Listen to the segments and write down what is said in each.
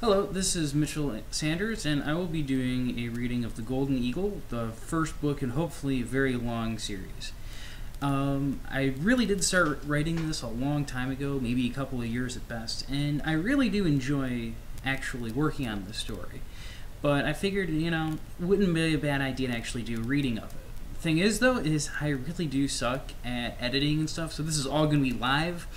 Hello, this is Mitchell Sanders, and I will be doing a reading of The Golden Eagle, the first book in hopefully a very long series. I really did start writing this a long time ago, maybe a couple of years at best, and I really do enjoy actually working on this story. But I figured, it wouldn't be a bad idea to actually do a reading of it. Thing is, though, is I really do suck at editing and stuff, so this is all going to be live.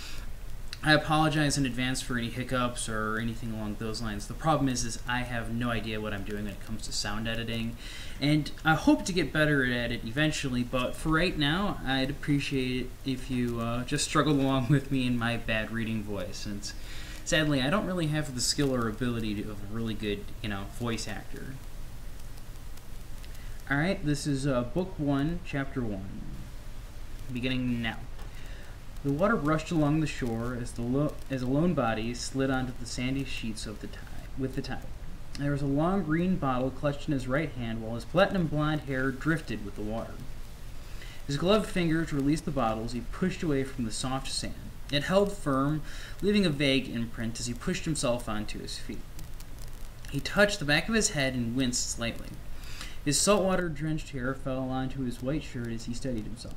I apologize in advance for any hiccups or anything along those lines. The problem is I have no idea what I'm doing when it comes to sound editing, and I hope to get better at it eventually, but for right now, I'd appreciate it if you just struggled along with me in my bad reading voice, since sadly I don't really have the skill or ability of a really good, voice actor. Alright, this is Book 1, Chapter 1, beginning now. The water rushed along the shore as a lone body slid onto the sandy sheets of the tide. There was a long green bottle clutched in his right hand while his platinum blonde hair drifted with the water. His gloved fingers released the bottle as he pushed away from the soft sand. It held firm, leaving a vague imprint as he pushed himself onto his feet. He touched the back of his head and winced slightly. His saltwater-drenched hair fell onto his white shirt as he steadied himself.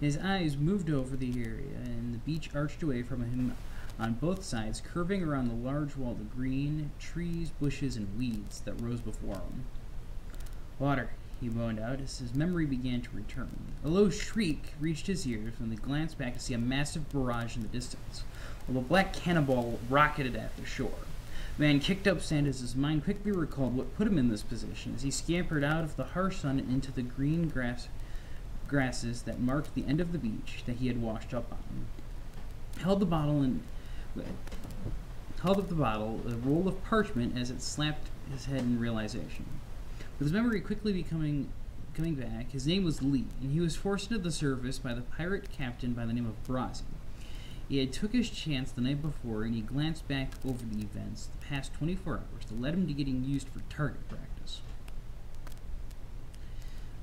His eyes moved over the area, and the beach arched away from him on both sides, curving around the large wall of green trees, bushes, and weeds that rose before him. "Water," he moaned out as his memory began to return. A low shriek reached his ears when he glanced back to see a massive barrage in the distance, while a black cannonball rocketed at the shore. The man kicked up sand as his mind quickly recalled what put him in this position as he scampered out of the harsh sun and into the green grasses that marked the end of the beach that he had washed up on. Held up the bottle, a roll of parchment, as it slapped his head in realization. With his memory quickly coming back, his name was Lee, and he was forced into the service by the pirate captain by the name of Brazi. He had took his chance the night before, and he glanced back over the events the past 24 hours that led him to getting used for target practice.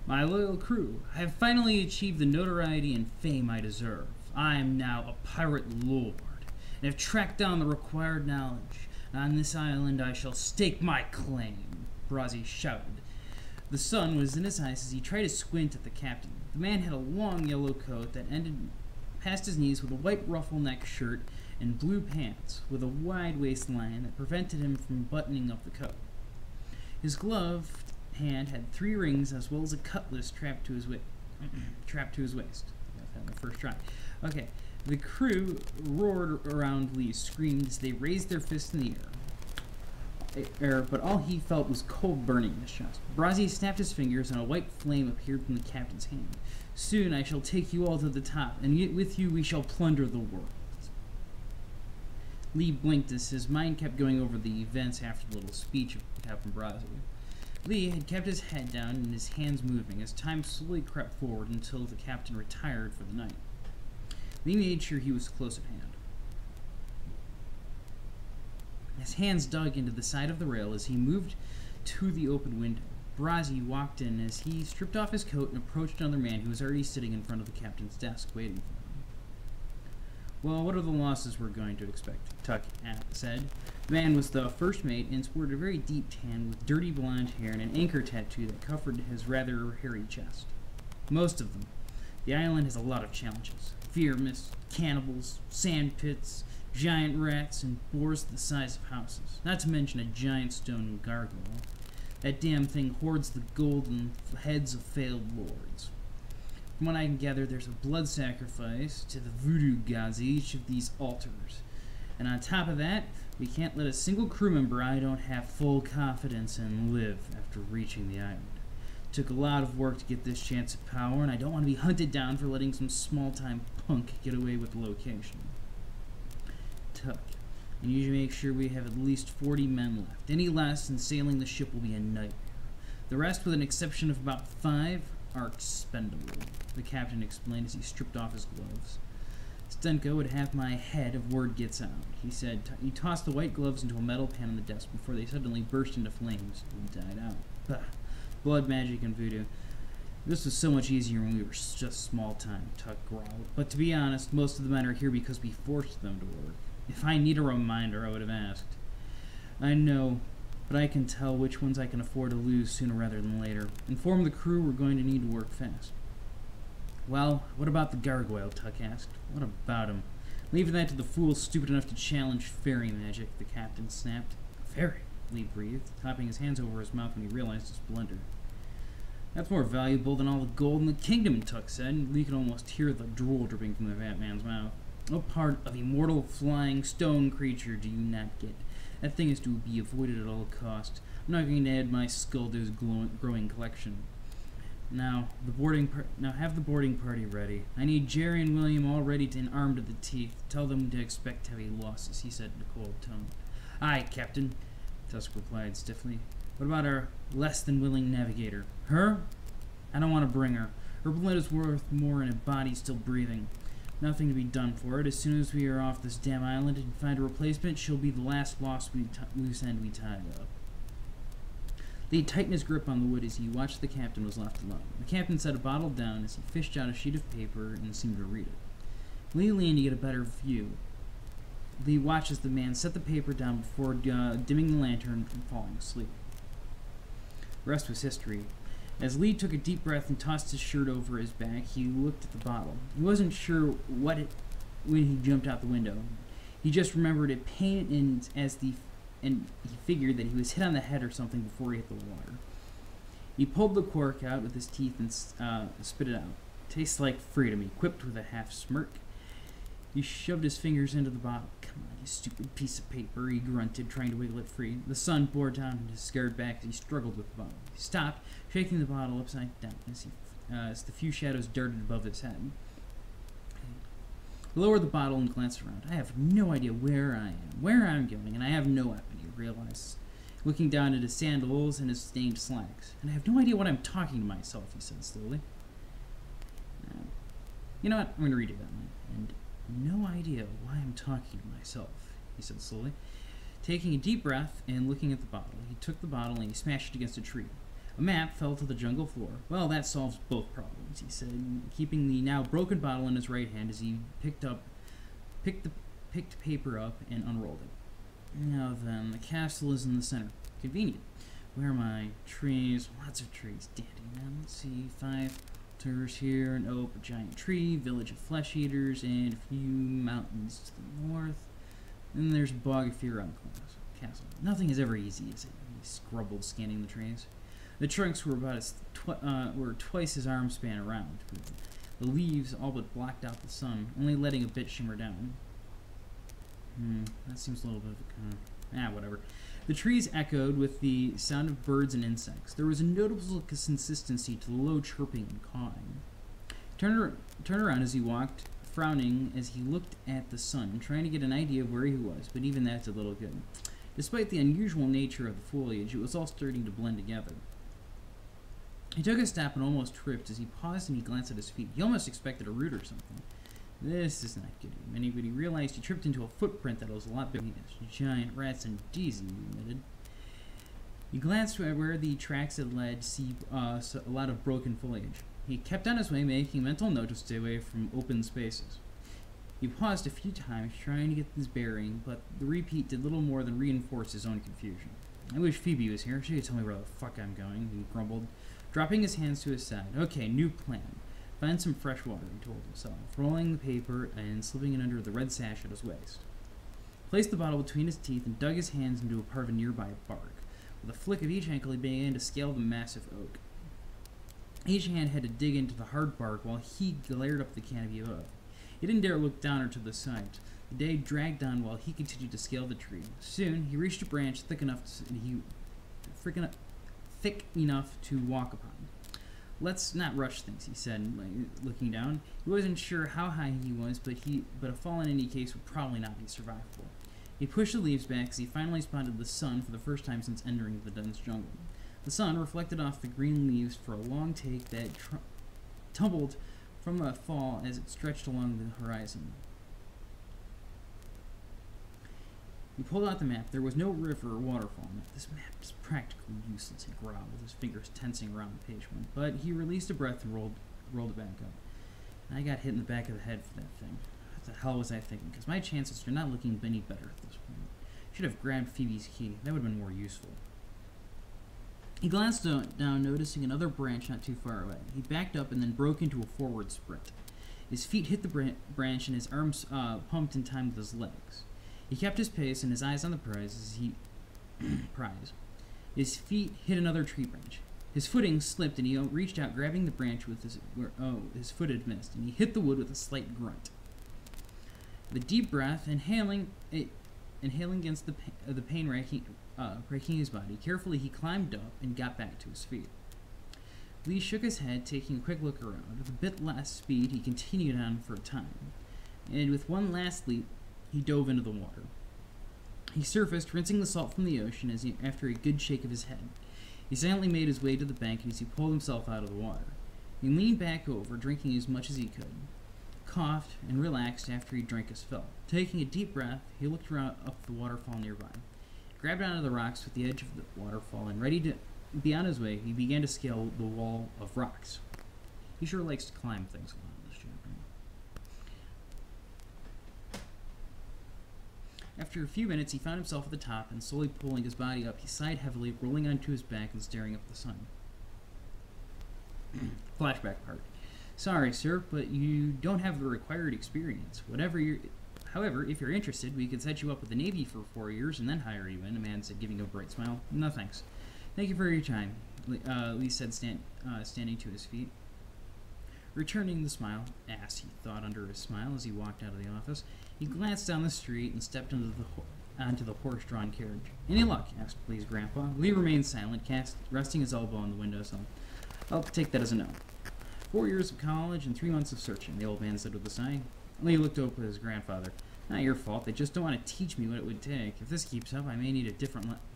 "My loyal crew, I have finally achieved the notoriety and fame I deserve. I am now a pirate lord, and have tracked down the required knowledge. On this island I shall stake my claim," Brazi shouted. The sun was in his eyes as he tried to squint at the captain. The man had a long yellow coat that ended past his knees with a white ruffle neck shirt and blue pants with a wide waistline that prevented him from buttoning up the coat. His gloved hand had 3 rings as well as a cutlass trapped to his waist. That was my first try. Okay. The crew roared around Lee, screamed as they raised their fists in the air, but all he felt was cold burning in his chest. Brazi snapped his fingers and a white flame appeared from the captain's hand. "Soon I shall take you all to the top, and with you we shall plunder the world." Lee blinked as his mind kept going over the events after the little speech of Captain Brazi. Lee had kept his head down and his hands moving as time slowly crept forward until the captain retired for the night. Lee made sure he was close at hand. His hands dug into the side of the rail as he moved to the open window. Brazi walked in as he stripped off his coat and approached another man who was already sitting in front of the captain's desk waiting for him. "Well, what are the losses we're going to expect?" Tuck said. The man was the first mate and sported a very deep tan with dirty blonde hair and an anchor tattoo that covered his rather hairy chest. "Most of them. The island has a lot of challenges. Fear mist, cannibals, sand pits, giant rats, and boars the size of houses. Not to mention a giant stone gargoyle. That damn thing hoards the golden heads of failed lords. From what I can gather, there's a blood sacrifice to the voodoo gods at each of these altars. And on top of that, we can't let a single crew member I don't have full confidence in live after reaching the island. Took a lot of work to get this chance at power, and I don't want to be hunted down for letting some small-time punk get away with the location. Tuck, and you should make sure we have at least 40 men left. Any less, and sailing the ship will be a nightmare. The rest, with an exception of about 5, are expendable," the captain explained as he stripped off his gloves. "Stenko would have my head if word gets out," he said. He tossed the white gloves into a metal pan on the desk before they suddenly burst into flames and died out. Bah. Blood magic and voodoo. "This was so much easier when we were just small time," Tuck growled. "But to be honest, most of the men are here because we forced them to work. If I need a reminder, I would have asked." I know, but I can tell which ones I can afford to lose sooner rather than later. Inform the crew we're going to need to work fast. Well, what about the gargoyle? Tuck asked. What about him? Leave that to the fools stupid enough to challenge fairy magic, the captain snapped. Fairy? Lee breathed, clapping his hands over his mouth when he realized his blunder. That's more valuable than all the gold in the kingdom, Tuck said. Lee could almost hear the drool dripping from the fat man's mouth. What part of immortal flying stone creature do you not get? That thing is to be avoided at all cost. I'm not going to add my skull to his growing collection. Now have the boarding party ready. I need Jerry and William all ready and armed to the teeth. Tell them to expect heavy losses, he said in a cold tone. Aye, Captain, Tusk replied stiffly. What about our less-than-willing navigator? Her? I don't want to bring her. Her blood is worth more in a body still breathing. Nothing to be done for it. As soon as we are off this damn island and find a replacement, she'll be the last loose end we tie up. Lee tightened his grip on the wood as he watched the captain was left alone. The captain set a bottle down as he fished out a sheet of paper and seemed to read it. Lee leaned to get a better view. Lee watched as the man set the paper down before dimming the lantern and falling asleep. The rest was history. As Lee took a deep breath and tossed his shirt over his back, he looked at the bottle. He wasn't sure when he jumped out the window. He just remembered it painted and he figured that he was hit on the head or something before he hit the water. He pulled the cork out with his teeth and spit it out. Tastes like freedom, he quipped with a half smirk. He shoved his fingers into the bottle. Come on, you stupid piece of paper, he grunted, trying to wiggle it free. The sun bore down on his scared back as he struggled with the bottle. He stopped, shaking the bottle upside down as the few shadows darted above his head. He lowered the bottle and glanced around. I have no idea where I am, where I'm going, and I have no weapon, he realized, looking down at his sandals and his stained slacks. And I have no idea what I'm talking to myself, he said slowly. You know what? I'm going to read it that one. And no idea why I'm talking to myself, he said slowly. Taking a deep breath and looking at the bottle, he took the bottle and he smashed it against a tree. A map fell to the jungle floor. Well, that solves both problems, he said, keeping the now broken bottle in his right hand as he picked paper up and unrolled it. Now then, the castle is in the center. Convenient. Where am I? Trees. Lots of trees. Dandy. Now let's see. 5 altars here, an oak, a giant tree, village of flesh eaters, and a few mountains to the north. And there's a bog of fear on the castle. Nothing is ever easy, is it? He scrubbled, scanning the trees. The trunks were about were twice his arm span around. The leaves all but blocked out the sun, only letting a bit shimmer down. That seems a little bit of a... whatever. The trees echoed with the sound of birds and insects. There was a noticeable consistency to the low chirping and cawing. Turned around as he walked, frowning as he looked at the sun, trying to get an idea of where he was, but even that did little good. Despite the unusual nature of the foliage, it was all starting to blend together. He took a step and almost tripped as he paused and he glanced at his feet. He almost expected a root or something. This is not good, but he realized he tripped into a footprint that was a lot bigger than his. Giant rats and D's, he admitted. He glanced at where the tracks had led to see a lot of broken foliage. He kept on his way, making a mental note to stay away from open spaces. He paused a few times, trying to get his bearing, but the repeat did little more than reinforce his own confusion. I wish Phoebe was here. She could tell me where the fuck I'm going, he grumbled, dropping his hands to his side. Okay, new plan. Find some fresh water, he told himself, rolling the paper and slipping it under the red sash at his waist. Placed the bottle between his teeth and dug his hands into a part of a nearby bark. With a flick of each ankle, he began to scale the massive oak. Each hand had to dig into the hard bark while he glared up the canopy above. He didn't dare look down or to the side. The day dragged on while he continued to scale the tree. Soon, he reached a branch thick enough to walk upon. Let's not rush things, he said, looking down. He wasn't sure how high he was, but a fall in any case would probably not be survivable. He pushed the leaves back as he finally spotted the sun for the first time since entering the dense jungle. The sun reflected off the green leaves for a long take that tumbled from the fall as it stretched along the horizon. He pulled out the map. There was no river or waterfall in it. This map is practically useless, he growled, his fingers tensing around the page. But he released a breath and rolled it back up. I got hit in the back of the head for that thing. What the hell was I thinking? Because my chances are not looking any better at this point. Should have grabbed Phoebe's key. That would have been more useful. He glanced down, noticing another branch not too far away. He backed up and then broke into a forward sprint. His feet hit the branch and his arms pumped in time with his legs. He kept his pace and his eyes on the prize as he His feet hit another tree branch. His footing slipped and he reached out, grabbing the branch with his foot had missed, and he hit the wood with a slight grunt. With a deep breath, inhaling against the pain raking his body, carefully he climbed up and got back to his feet. Lee shook his head, taking a quick look around. With a bit less speed, he continued on for a time, and with one last leap, he dove into the water. He surfaced, rinsing the salt from the ocean after a good shake of his head. He silently made his way to the bank as he pulled himself out of the water. He leaned back over, drinking as much as he could, coughed, and relaxed after he drank his fill. Taking a deep breath, he looked around up the waterfall nearby. Grabbed onto the rocks with the edge of the waterfall, and ready to be on his way, he began to scale the wall of rocks. He sure likes to climb things a lot in this chapter. After a few minutes, he found himself at the top, and slowly pulling his body up, he sighed heavily, rolling onto his back and staring up at the sun. Flashback part. Sorry, sir, but you don't have the required experience. However, if you're interested, we could set you up with the Navy for 4 years and then hire you in, a man said, giving a bright smile. No thanks. Thank you for your time, Lee said, standing to his feet. Returning the smile, ass, he thought under his smile as he walked out of the office. He glanced down the street and stepped onto the horse-drawn carriage. Any luck? Asked Lee's grandpa. Lee remained silent, resting his elbow on the windowsill. I'll take that as a no. 4 years of college and 3 months of searching, the old man said with a sigh. Lee looked up at his grandfather. Not your fault. They just don't want to teach me what it would take. If this keeps up, I may need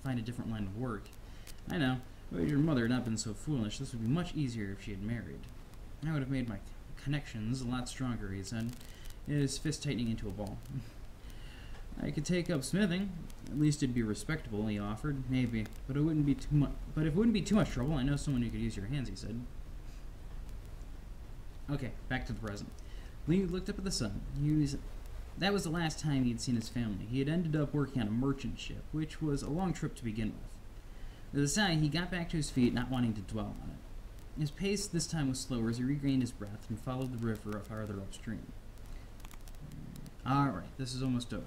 find a different line of work. I know. But your mother had not been so foolish. This would be much easier if she had married. I would have made my connections a lot stronger, he said, his fist tightening into a ball. I could take up smithing. At least it'd be respectable, he offered. Maybe. But it wouldn't be too much. But if it wouldn't be too much trouble, I know someone who could use your hands, he said. Okay, back to the present. Lee looked up at the sun. That was the last time he had seen his family. He had ended up working on a merchant ship, which was a long trip to begin with. With a sigh, he got back to his feet, not wanting to dwell on it. His pace this time was slower as he regained his breath and followed the river farther upstream. Alright, this is almost over.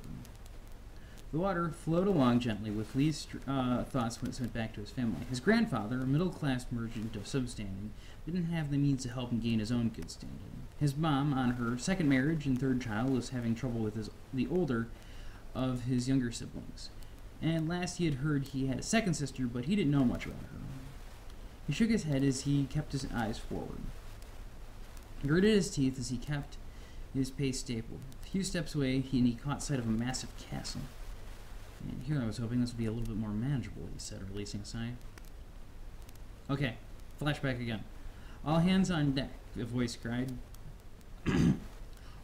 The water flowed along gently, with Lee's thoughts went back to his family. His grandfather, a middle-class merchant of some standing, didn't have the means to help him gain his own good standing. His mom, on her second marriage and third child, was having trouble with the older of his younger siblings. And last he had heard he had a second sister, but he didn't know much about her. He shook his head as he kept his eyes forward. He gritted his teeth as he kept his pace stable. A few steps away, he caught sight of a massive castle. And here I was hoping this would be a little bit more manageable, he said, releasing a sigh. Okay, flashback again. All hands on deck, a voice cried.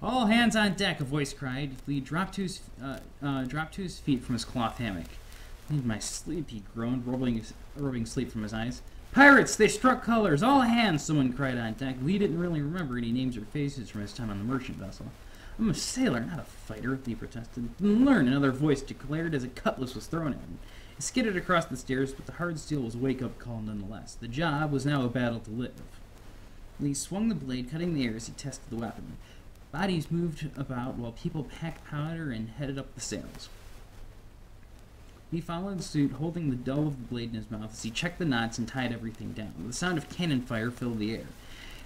All hands on deck, a voice cried. Lee dropped to his feet from his cloth hammock. I need my sleep, he groaned, rubbing sleep from his eyes. Pirates! They struck colors! All hands! Someone cried on deck. Lee didn't really remember any names or faces from his time on the merchant vessel. I'm a sailor, not a fighter, Lee protested. Learn, another voice declared as a cutlass was thrown at him. It skidded across the stairs, but the hard steel was a wake-up call nonetheless. The job was now a battle to live. Lee swung the blade, cutting the air as he tested the weapon. Bodies moved about while people packed powder and headed up the sails. He followed suit, holding the dull of the blade in his mouth as he checked the knots and tied everything down. The sound of cannon fire filled the air.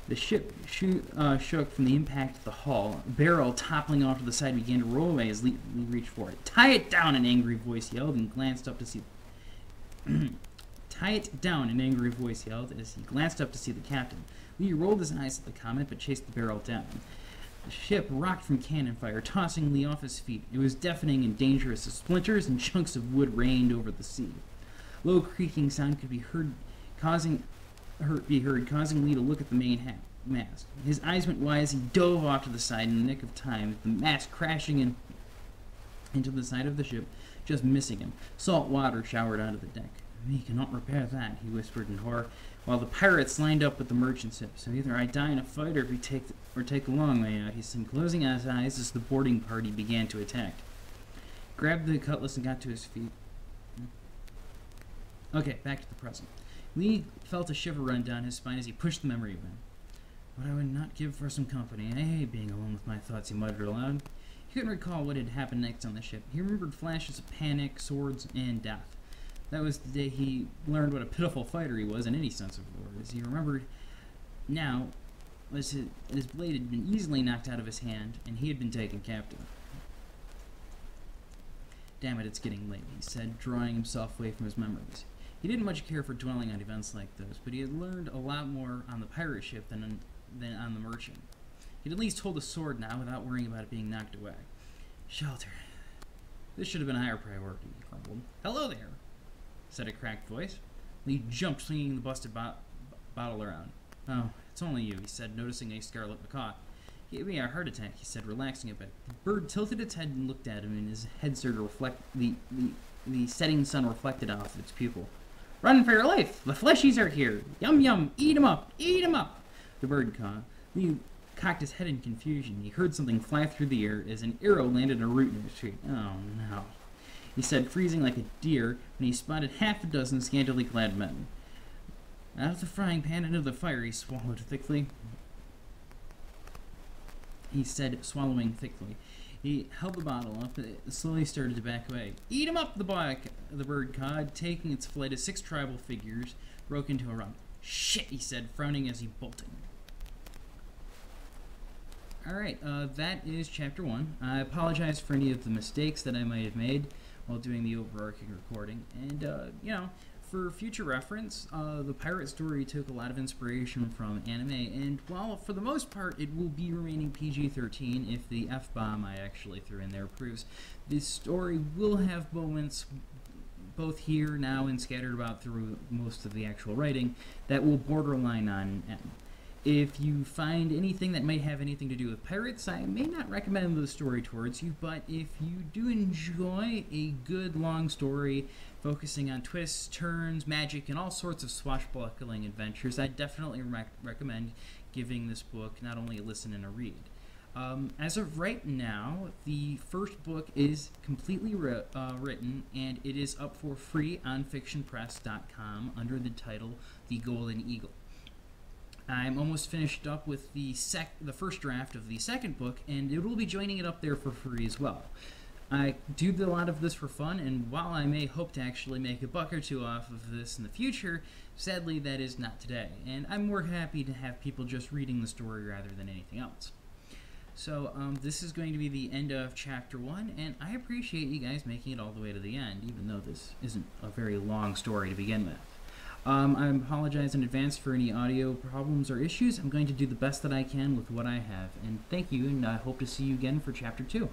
The ship shook from the impact of the hull. A barrel toppling off to the side began to roll away as Lee reached for it. Tie it down, an angry voice yelled, and glanced up to see... Tie it down, an angry voice yelled as he glanced up to see the captain. Lee rolled his eyes at the comment, but chased the barrel down. The ship rocked from cannon fire, tossing Lee off his feet. It was deafening and dangerous as splinters and chunks of wood rained over the sea. Low creaking sound could be heard, causing Lee to look at the main mast. His eyes went wide as he dove off to the side in the nick of time, the mast crashing into the side of the ship, just missing him. Salt water showered onto the deck. We cannot repair that, he whispered in horror, while the pirates lined up with the merchant ship. So either I die in a fight, or take the long way out, he said, closing his eyes as the boarding party began to attack. grabbed the cutlass and got to his feet. Okay, back to the present. Lee felt a shiver run down his spine as he pushed the memory away. What I would not give for some company. I hate being alone with my thoughts, he muttered aloud. He couldn't recall what had happened next on the ship. He remembered flashes of panic, swords, and death. That was the day he learned what a pitiful fighter he was in any sense of the word. As he remembered now, his blade had been easily knocked out of his hand, and he had been taken captive. Damn it, it's getting late, he said, drawing himself away from his memories. He didn't much care for dwelling on events like those, but he had learned a lot more on the pirate ship than on the merchant. He'd at least hold a sword now without worrying about it being knocked away. Shelter. This should have been a higher priority, he grumbled. Hello there, said a cracked voice. Lee jumped, swinging the busted bottle around. Oh, it's only you, he said, noticing a scarlet macaw. He gave me a heart attack, he said, relaxing a bit. The bird tilted its head and looked at him, and his head started to reflect the setting sun reflected off its pupil. Run for your life! The fleshies are here! Yum yum! Eat 'em up! Eat 'em up! The bird cawed. Lee cocked his head in confusion. He heard something fly through the air as an arrow landed in a root in his feet. Oh no, he said, freezing like a deer when he spotted half a dozen scantily clad men. Out of the frying pan into the fire, he swallowed thickly. He said, swallowing thickly. He held the bottle up, it slowly started to back away. Eat 'em up, the bird cawed, taking its flight as 6 tribal figures broke into a run. Shit, he said, frowning as he bolted. Alright, that is chapter 1. I apologize for any of the mistakes that I might have made while doing the overarching recording. And, you know, for future reference, the pirate story took a lot of inspiration from anime, and while for the most part it will be remaining PG-13, if the F-bomb I actually threw in there proves, this story will have moments both here, now, and scattered about through most of the actual writing that will borderline on M. If you find anything that might have anything to do with pirates, I may not recommend the story towards you, but if you do enjoy a good long story focusing on twists, turns, magic, and all sorts of swashbuckling adventures, I definitely recommend giving this book not only a listen and a read. As of right now, the first book is completely written, and it is up for free on fictionpress.com under the title The Golden Eagle. I'm almost finished up with the first draft of the second book, and it will be joining it up there for free as well. I do a lot of this for fun, and while I may hope to actually make a buck or two off of this in the future, sadly that is not today, and I'm more happy to have people just reading the story rather than anything else. So this is going to be the end of chapter 1, and I appreciate you guys making it all the way to the end, even though this isn't a very long story to begin with. I apologize in advance for any audio problems or issues. I'm going to do the best that I can with what I have. And thank you, and I hope to see you again for Chapter 2.